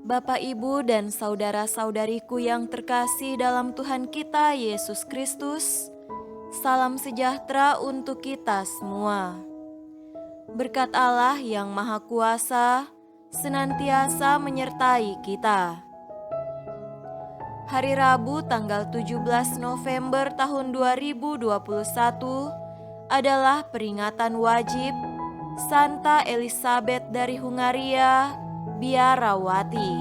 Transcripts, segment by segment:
Bapak, Ibu, dan saudara-saudariku yang terkasih dalam Tuhan kita Yesus Kristus, salam sejahtera untuk kita semua. Berkat Allah yang Maha Kuasa senantiasa menyertai kita. Hari Rabu tanggal 17 November tahun 2021 adalah peringatan wajib Santa Elizabeth dari Hungaria, biarawati.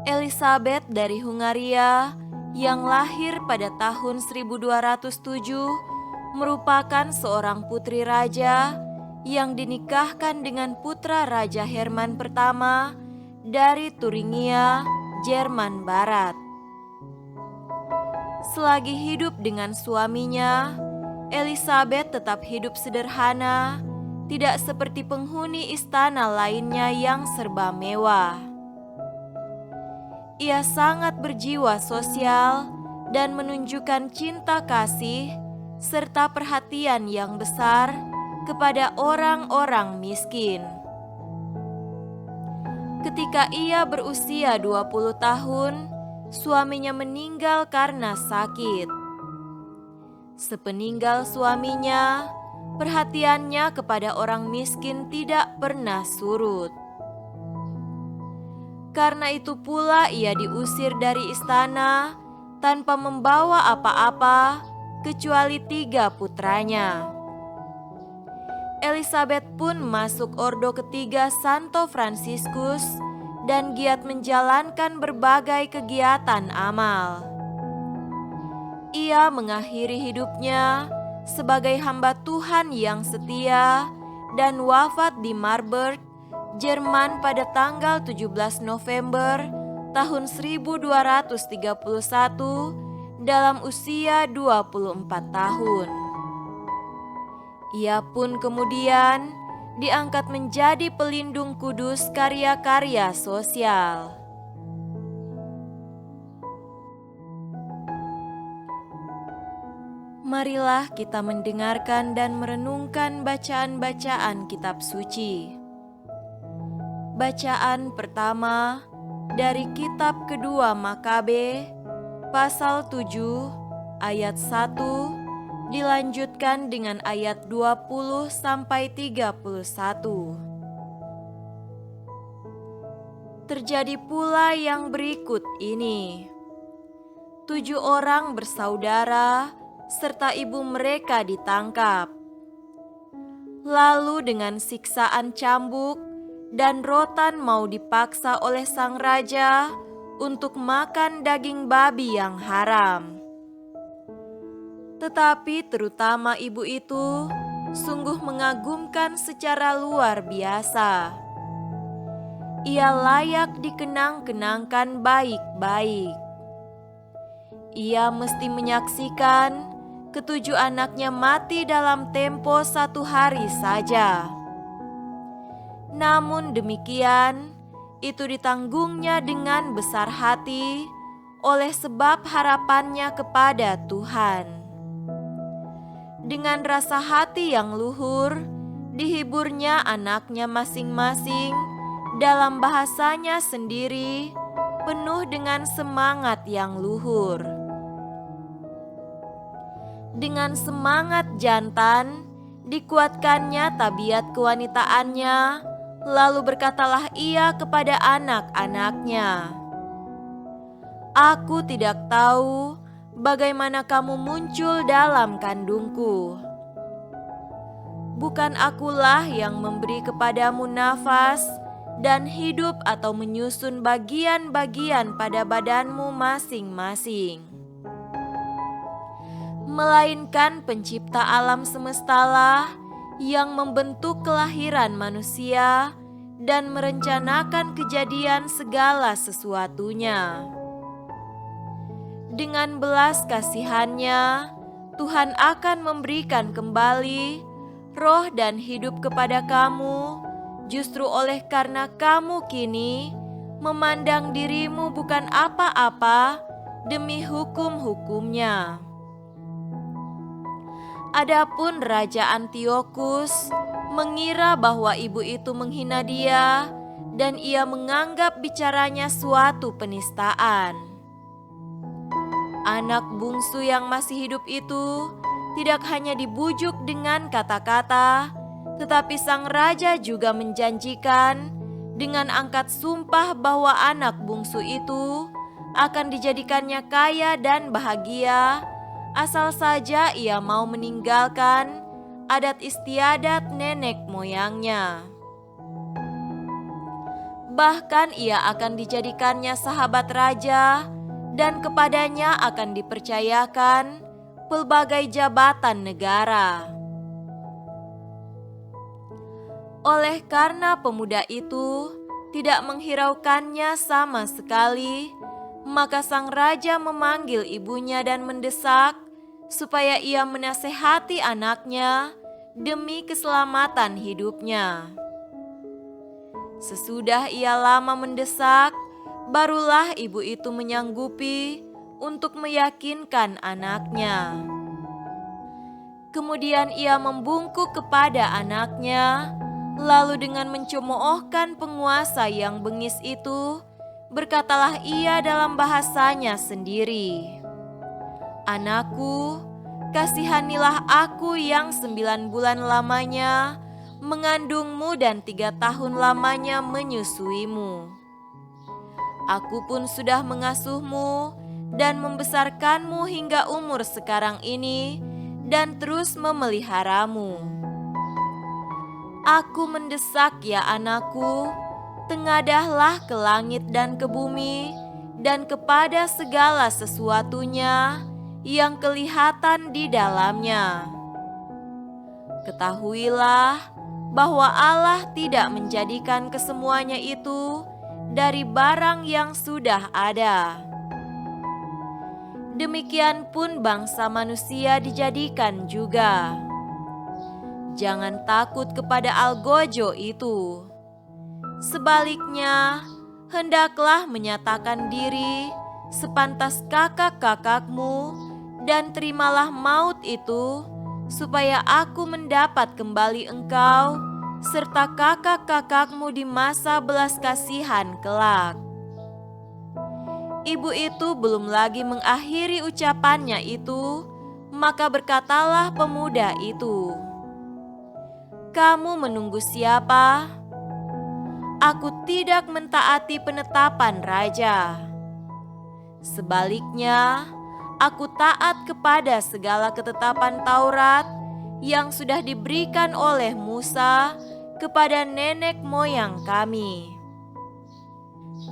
Elizabeth dari Hungaria yang lahir pada tahun 1207 merupakan seorang putri raja yang dinikahkan dengan putra Raja Herman pertama dari Thuringia, Jerman Barat. Selagi hidup dengan suaminya, Elizabeth tetap hidup sederhana, tidak seperti penghuni istana lainnya yang serba mewah. Ia sangat berjiwa sosial dan menunjukkan cinta kasih serta perhatian yang besar kepada orang-orang miskin. Ketika ia berusia 20 tahun, suaminya meninggal karena sakit. Sepeninggal suaminya, perhatiannya kepada orang miskin tidak pernah surut. Karena itu pula ia diusir dari istana tanpa membawa apa-apa kecuali 3 putranya. Elizabeth pun masuk ordo ketiga Santo Fransiskus dan giat menjalankan berbagai kegiatan amal. Ia mengakhiri hidupnya sebagai hamba Tuhan yang setia dan wafat di Marburg, Jerman pada tanggal 17 November tahun 1231 dalam usia 24 tahun. Ia pun kemudian diangkat menjadi pelindung kudus karya-karya sosial. Marilah kita mendengarkan dan merenungkan bacaan-bacaan kitab suci. Bacaan pertama dari kitab kedua Makabe, pasal 7, ayat 1, dilanjutkan dengan ayat 20 sampai 31. Terjadi pula yang berikut ini. 7 orang bersaudara serta ibu mereka ditangkap. Lalu dengan siksaan cambuk dan rotan mau dipaksa oleh sang raja untuk makan daging babi yang haram. Tetapi terutama ibu itu sungguh mengagumkan secara luar biasa. Ia layak dikenang-kenangkan baik-baik. Ia mesti menyaksikan ketujuh anaknya mati dalam tempo 1 hari saja. Namun demikian, itu ditanggungnya dengan besar hati oleh sebab harapannya kepada Tuhan. Dengan rasa hati yang luhur, dihiburnya anaknya masing-masing dalam bahasanya sendiri, penuh dengan semangat yang luhur. Dengan semangat jantan, dikuatkannya tabiat kewanitaannya, lalu berkatalah ia kepada anak-anaknya, "Aku tidak tahu bagaimana kamu muncul dalam kandungku. Bukan akulah yang memberi kepadamu nafas dan hidup atau menyusun bagian-bagian pada badanmu masing-masing. Melainkan pencipta alam semestalah yang membentuk kelahiran manusia dan merencanakan kejadian segala sesuatunya. Dengan belas kasihannya, Tuhan akan memberikan kembali roh dan hidup kepada kamu, justru oleh karena kamu kini memandang dirimu bukan apa-apa demi hukum-hukumnya. Adapun Raja Antiochus mengira bahwa ibu itu menghina dia dan ia menganggap bicaranya suatu penistaan. Anak bungsu yang masih hidup itu tidak hanya dibujuk dengan kata-kata, tetapi sang raja juga menjanjikan dengan angkat sumpah bahwa anak bungsu itu akan dijadikannya kaya dan bahagia, asal saja ia mau meninggalkan adat istiadat nenek moyangnya. Bahkan ia akan dijadikannya sahabat raja dan kepadanya akan dipercayakan pelbagai jabatan negara. Oleh karena pemuda itu tidak menghiraukannya sama sekali, maka sang raja memanggil ibunya dan mendesak supaya ia menasehati anaknya demi keselamatan hidupnya. Sesudah ia lama mendesak, barulah ibu itu menyanggupi untuk meyakinkan anaknya. Kemudian ia membungkuk kepada anaknya, lalu dengan mencemoohkan penguasa yang bengis itu, berkatalah ia dalam bahasanya sendiri, "Anakku, kasihanilah aku yang 9 bulan lamanya mengandungmu dan 3 tahun lamanya menyusuimu. Aku pun sudah mengasuhmu dan membesarkanmu hingga umur sekarang ini dan terus memeliharamu. Aku mendesak ya anakku, tengadahlah ke langit dan ke bumi dan kepada segala sesuatunya yang kelihatan di dalamnya. Ketahuilah bahwa Allah tidak menjadikan kesemuanya itu dari barang yang sudah ada. Demikian pun bangsa manusia dijadikan juga. Jangan takut kepada algojo itu. Sebaliknya, hendaklah menyatakan diri sepantas kakak-kakakmu dan terimalah maut itu, supaya aku mendapat kembali engkau serta kakak-kakakmu di masa belas kasihan kelak." Ibu itu belum lagi mengakhiri ucapannya itu, maka berkatalah pemuda itu, "Kamu menunggu siapa? Aku tidak mentaati penetapan raja. Sebaliknya, aku taat kepada segala ketetapan Taurat yang sudah diberikan oleh Musa kepada nenek moyang kami.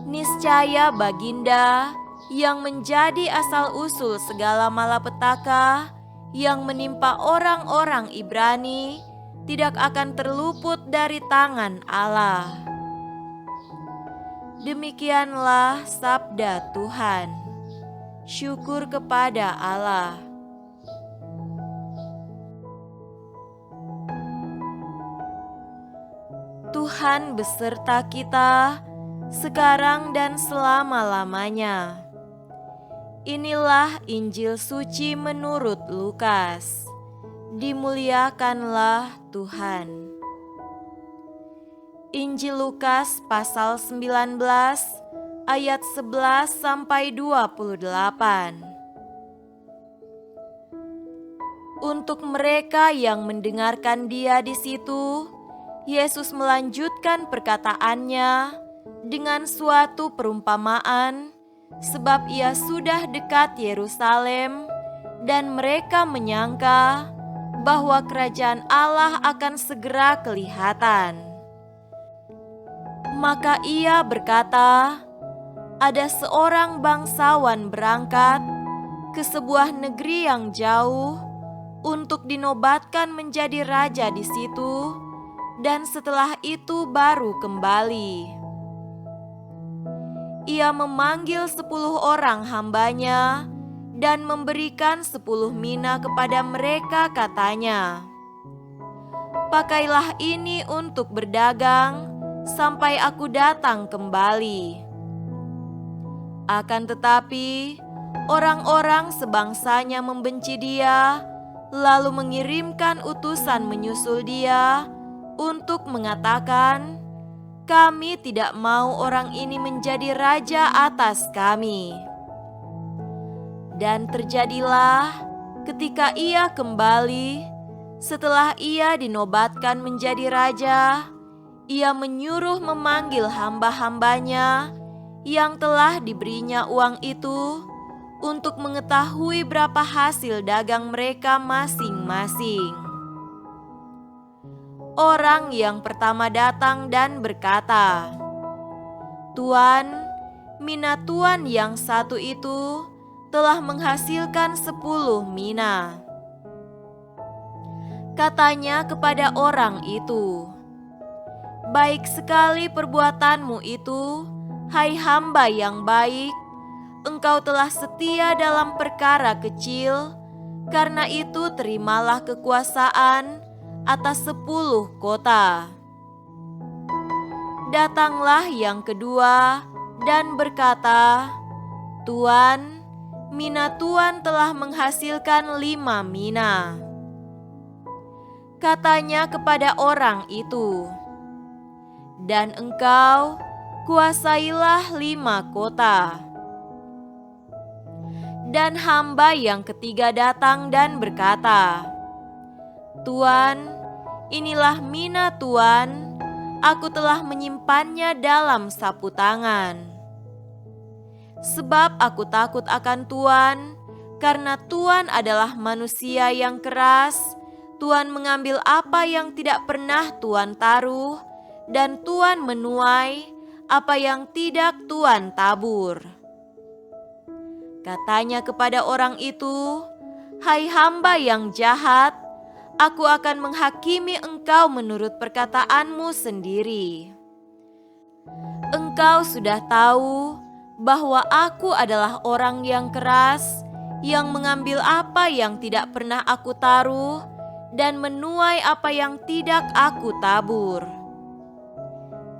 Niscaya baginda yang menjadi asal-usul segala malapetaka yang menimpa orang-orang Ibrani tidak akan terluput dari tangan Allah." Demikianlah sabda Tuhan. Syukur kepada Allah. Tuhan beserta kita sekarang dan selama-lamanya. Inilah Injil suci menurut Lukas. Dimuliakanlah Tuhan. Injil Lukas pasal 19 ayat 11 sampai 28. Untuk mereka yang mendengarkan Dia di situ, Yesus melanjutkan perkataannya dengan suatu perumpamaan, sebab Ia sudah dekat Yerusalem dan mereka menyangka bahwa kerajaan Allah akan segera kelihatan. Maka Ia berkata, ada seorang bangsawan berangkat ke sebuah negeri yang jauh untuk dinobatkan menjadi raja di situ, dan setelah itu baru kembali. Ia memanggil 10 orang hambanya dan memberikan 10 mina kepada mereka, katanya, "Pakailah ini untuk berdagang sampai aku datang kembali." Akan tetapi orang-orang sebangsanya membenci dia, lalu mengirimkan utusan menyusul dia untuk mengatakan, Kami tidak mau orang ini menjadi raja atas kami." Dan terjadilah ketika ia kembali, setelah ia dinobatkan menjadi raja, ia menyuruh memanggil hamba-hambanya yang telah diberinya uang itu untuk mengetahui berapa hasil dagang mereka masing-masing. Orang yang pertama datang dan berkata, "Tuan, mina tuan yang satu itu telah menghasilkan 10 mina." Katanya kepada orang itu, "Baik sekali perbuatanmu itu, hai hamba yang baik. Engkau telah setia dalam perkara kecil, karena itu terimalah kekuasaan atas 10 kota." Datanglah yang kedua dan berkata, "Tuan, mina tuan telah menghasilkan 5 mina." Katanya kepada orang itu, "Dan engkau kuasailah 5 kota." Dan hamba yang ketiga datang dan berkata, "Tuan, inilah mina tuan, aku telah menyimpannya dalam sapu tangan. Sebab aku takut akan tuan, karena tuan adalah manusia yang keras. Tuan mengambil apa yang tidak pernah tuan taruh, dan tuan menuai apa yang tidak tuan tabur." Katanya kepada orang itu, "Hai hamba yang jahat, aku akan menghakimi engkau menurut perkataanmu sendiri. Engkau sudah tahu bahwa aku adalah orang yang keras, yang mengambil apa yang tidak pernah aku taruh, dan menuai apa yang tidak aku tabur.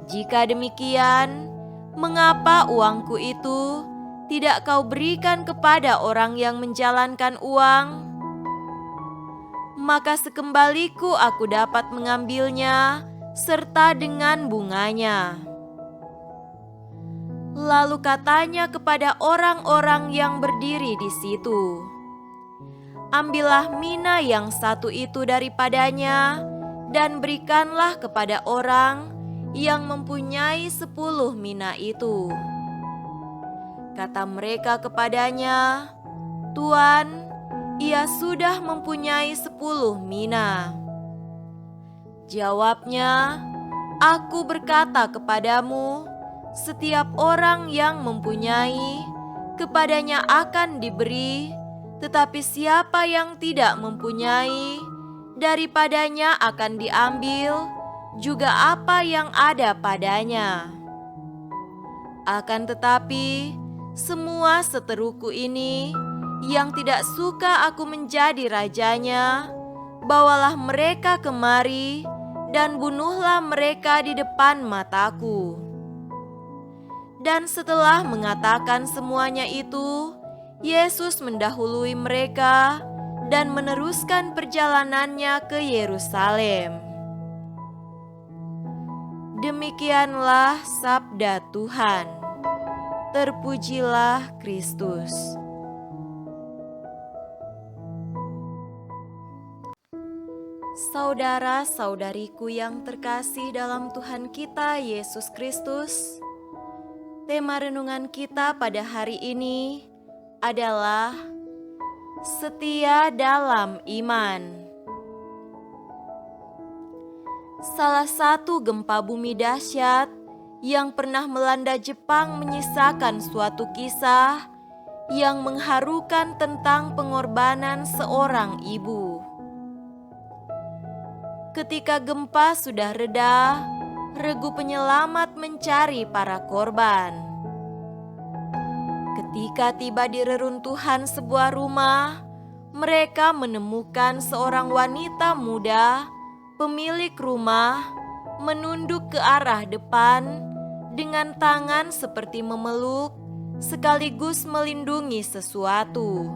Jika demikian, mengapa uangku itu tidak kau berikan kepada orang yang menjalankan uang? Maka sekembaliku aku dapat mengambilnya serta dengan bunganya." Lalu katanya kepada orang-orang yang berdiri di situ, "Ambillah mina yang satu itu daripadanya dan berikanlah kepada orang yang mempunyai 10 mina itu." Kata mereka kepadanya, "Tuan, ia sudah mempunyai 10 mina." Jawabnya, "Aku berkata kepadamu, setiap orang yang mempunyai, kepadanya akan diberi, tetapi siapa yang tidak mempunyai, daripadanya akan diambil juga apa yang ada padanya. Akan tetapi, semua seteruku ini yang tidak suka aku menjadi rajanya, bawalah mereka kemari dan bunuhlah mereka di depan mataku." Dan setelah mengatakan semuanya itu, Yesus mendahului mereka dan meneruskan perjalanannya ke Yerusalem. Demikianlah sabda Tuhan. Terpujilah Kristus. Saudara-saudariku yang terkasih dalam Tuhan kita Yesus Kristus, tema renungan kita pada hari ini adalah setia dalam iman. Salah satu gempa bumi dahsyat yang pernah melanda Jepang menyisakan suatu kisah yang mengharukan tentang pengorbanan seorang ibu. Ketika gempa sudah reda, regu penyelamat mencari para korban. Ketika tiba di reruntuhan sebuah rumah, mereka menemukan seorang wanita muda, pemilik rumah, menunduk ke arah depan dengan tangan seperti memeluk sekaligus melindungi sesuatu.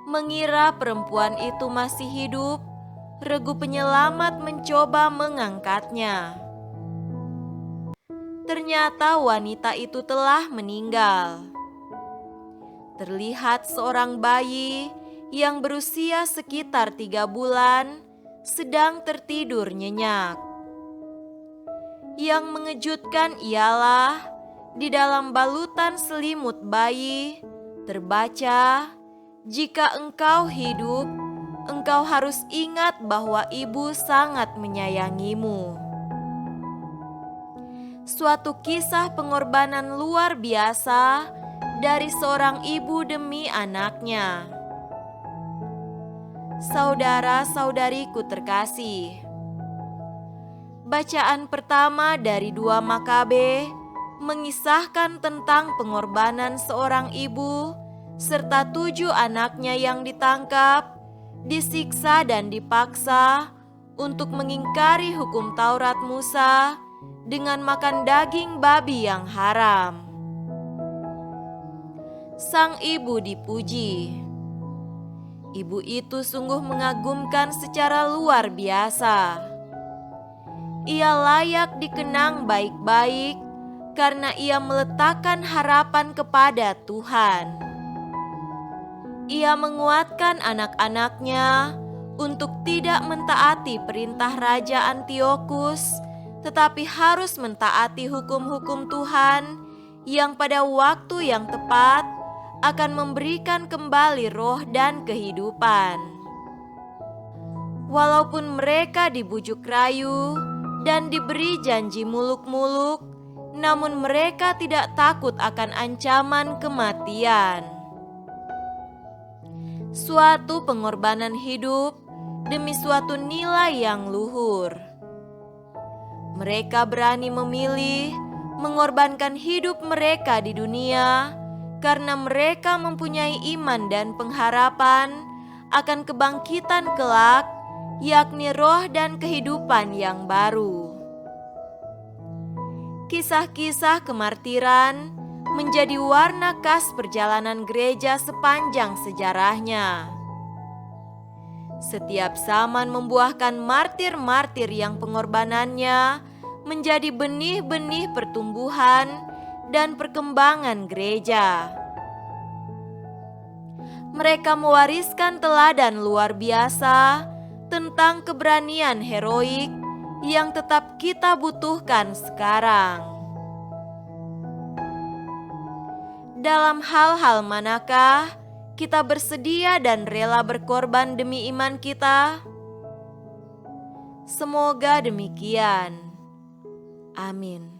Mengira perempuan itu masih hidup, regu penyelamat mencoba mengangkatnya. ternyata wanita itu telah meninggal. Terlihat seorang bayi yang berusia sekitar 3 bulan sedang tertidur nyenyak. Yang mengejutkan ialah di dalam balutan selimut bayi terbaca, "Jika engkau hidup, engkau harus ingat bahwa ibu sangat menyayangimu." Suatu kisah pengorbanan luar biasa dari seorang ibu demi anaknya. Saudara-saudariku terkasih, bacaan pertama dari 2 Makabe mengisahkan tentang pengorbanan seorang ibu serta 7 anaknya yang ditangkap, disiksa dan dipaksa untuk mengingkari hukum Taurat Musa dengan makan daging babi yang haram. Sang ibu dipuji. Ibu itu sungguh mengagumkan secara luar biasa. Ia layak dikenang baik-baik karena ia meletakkan harapan kepada Tuhan. Ia menguatkan anak-anaknya untuk tidak mentaati perintah Raja Antiokus, tetapi harus mentaati hukum-hukum Tuhan yang pada waktu yang tepat akan memberikan kembali roh dan kehidupan. Walaupun mereka dibujuk rayu dan diberi janji muluk-muluk, namun mereka tidak takut akan ancaman kematian. Suatu pengorbanan hidup demi suatu nilai yang luhur. Mereka berani memilih mengorbankan hidup mereka di dunia karena mereka mempunyai iman dan pengharapan akan kebangkitan kelak, yakni roh dan kehidupan yang baru. Kisah-kisah kemartiran menjadi warna khas perjalanan gereja sepanjang sejarahnya. Setiap zaman membuahkan martir-martir yang pengorbanannya menjadi benih-benih pertumbuhan dan perkembangan gereja. Mereka mewariskan teladan luar biasa tentang keberanian heroik yang tetap kita butuhkan sekarang. Dalam hal-hal manakah kita bersedia dan rela berkorban demi iman kita? Semoga demikian. Amin.